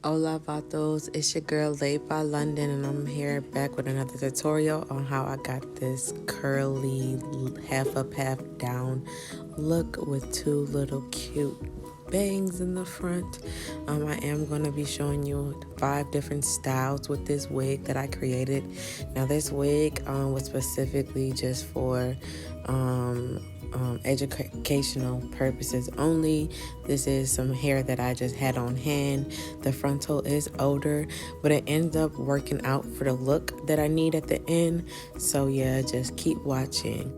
Hola vatos, it's your girl Laid by London, and I'm here back with another tutorial on how I got this curly half up half down look with two little cute bangs in the front. I am going to be showing you 5 different styles with this wig that I created. Now this wig was specifically just for educational purposes only. This is some hair that I just had on hand. The frontal is older, but it ends up working out for the look that I need at the end. So yeah, just keep watching.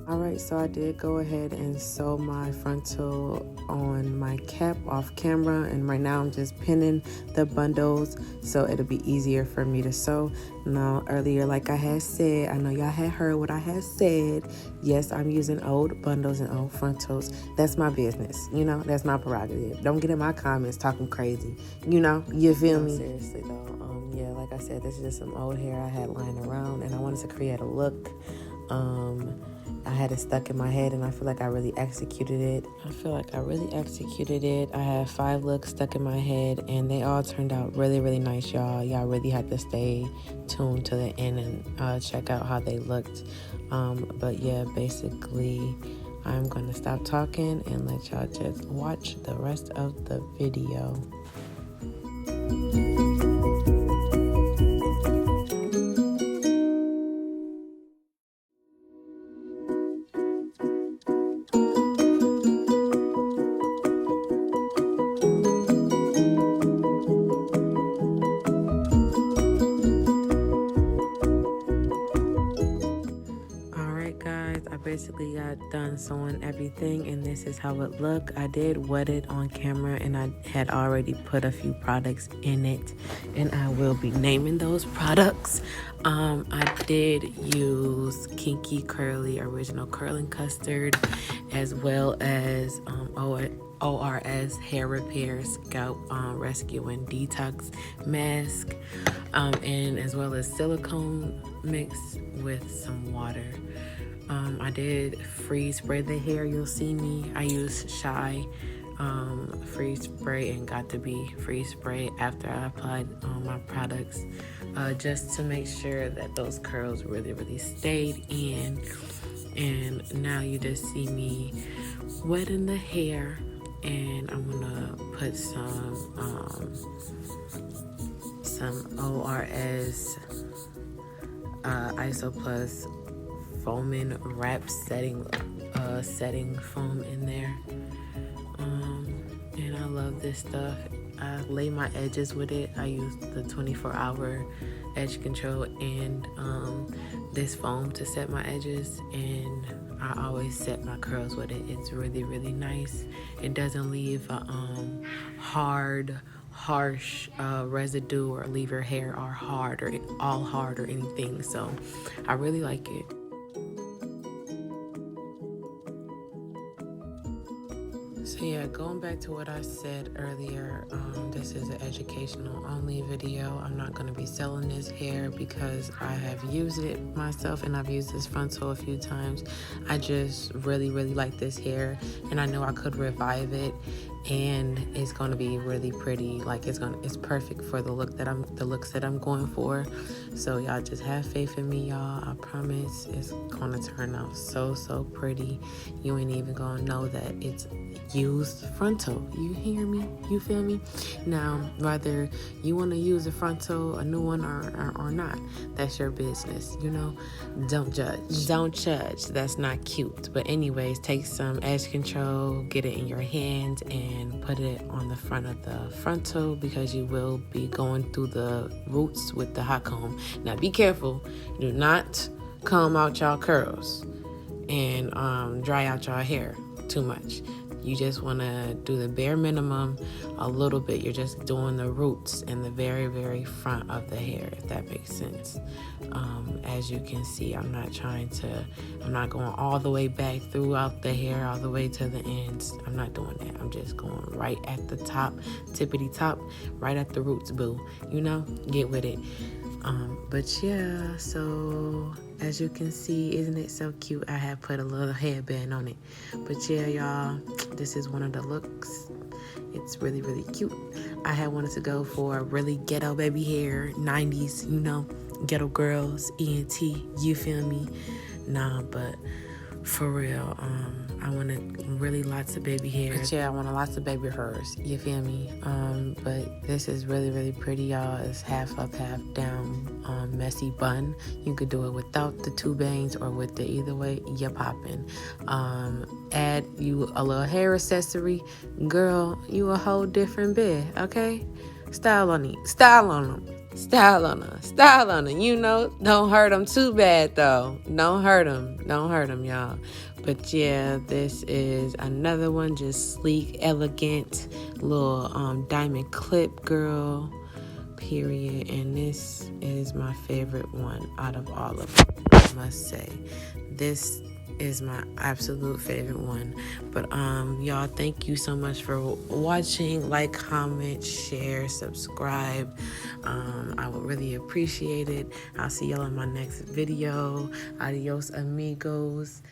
Alright, so I did go ahead and sew my frontal on my cap off camera, and right now I'm just pinning the bundles so it'll be easier for me to sew. Now earlier, like I had said, I know y'all had heard what I had said. Yes, I'm using old bundles and old frontals. That's my business, you know, that's my prerogative. Don't get in my comments talking crazy, you know, you feel me? Seriously though, yeah, like I said, this is just some old hair I had lying around, and I wanted to create a look. I had it stuck in my head, and I feel like I really executed it. I had 5 looks stuck in my head, and they all turned out really, really nice, y'all. Y'all really had to stay tuned to the end and check out how they looked. But yeah, basically, I'm going to stop talking and let y'all just watch the rest of the video. I basically got done sewing everything, and this is how it looked. I did wet it on camera, and I had already put a few products in it, and I will be naming those products. I did use Kinky Curly Original Curling Custard, as well as ORS Hair Repair Scalp Rescue and Detox Mask, and as well as silicone mixed with some water. I did freeze spray the hair. You'll see me. I used Shy freeze spray and got to be freeze spray after I applied my products, just to make sure that those curls really, really stayed in. And now you just see me wetting the hair, and I'm gonna put some ORS Iso Plus foaming wrap setting foam in there, and I love this stuff. I lay my edges with it. I use the 24-hour edge control and this foam to set my edges, and I always set my curls with it. It's really, really nice. It doesn't leave a harsh residue or leave your hair all hard or anything, so I really like it. So yeah, going back to what I said earlier, this is an educational only video. I'm not going to be selling this hair because I have used it myself, and I've used this frontal a few times. I just really, really like this hair, and I know I could revive it, and it's going to be really pretty. Like it's perfect for the looks that I'm going for. So y'all just have faith in me, y'all. I promise it's going to turn out so pretty. You ain't even going to know that it's used frontal. You hear me? You feel me? Now, whether you want to use a frontal, a new one, or not, that's your business. You know, don't judge. That's not cute. But anyways, take some edge control, get it in your hand, and put it on the front of the frontal, because you will be going through the roots with the hot comb. Now be careful, do not comb out y'all curls and dry out y'all hair too much. You just want to do the bare minimum a little bit. You're just doing the roots and the very, very front of the hair, if that makes sense. As you can see, I'm not going all the way back throughout the hair, all the way to the ends. I'm not doing that. I'm just going right at the top, tippity top, right at the roots, boo. You know, get with it. But yeah, so as you can see, isn't it so cute? I have put a little headband on it. But yeah, y'all, this is one of the looks. It's really, really cute. I had wanted to go for a really ghetto baby hair, 90s, you know, ghetto girls, ENT, you feel me? Nah, but for real, I wanted really lots of baby hair. But yeah, I wanted lots of baby hairs, you feel me? But this is really, really pretty, y'all. It's half up, half down, messy bun. You could do it without the two bangs or with the either way, you're popping. Add you a little hair accessory, girl, you a whole different bed, okay? Style on it, style on them. Style on her, style on her, you know, don't hurt them too bad though, don't hurt them, y'all. But yeah, this is another one, just sleek, elegant, little diamond clip, girl, period. And this is my favorite one out of all of them, I must say. This is my absolute favorite one. But y'all, thank you so much for watching. Like, comment, share, subscribe. I would really appreciate it. I'll see y'all in my next video. Adios amigos.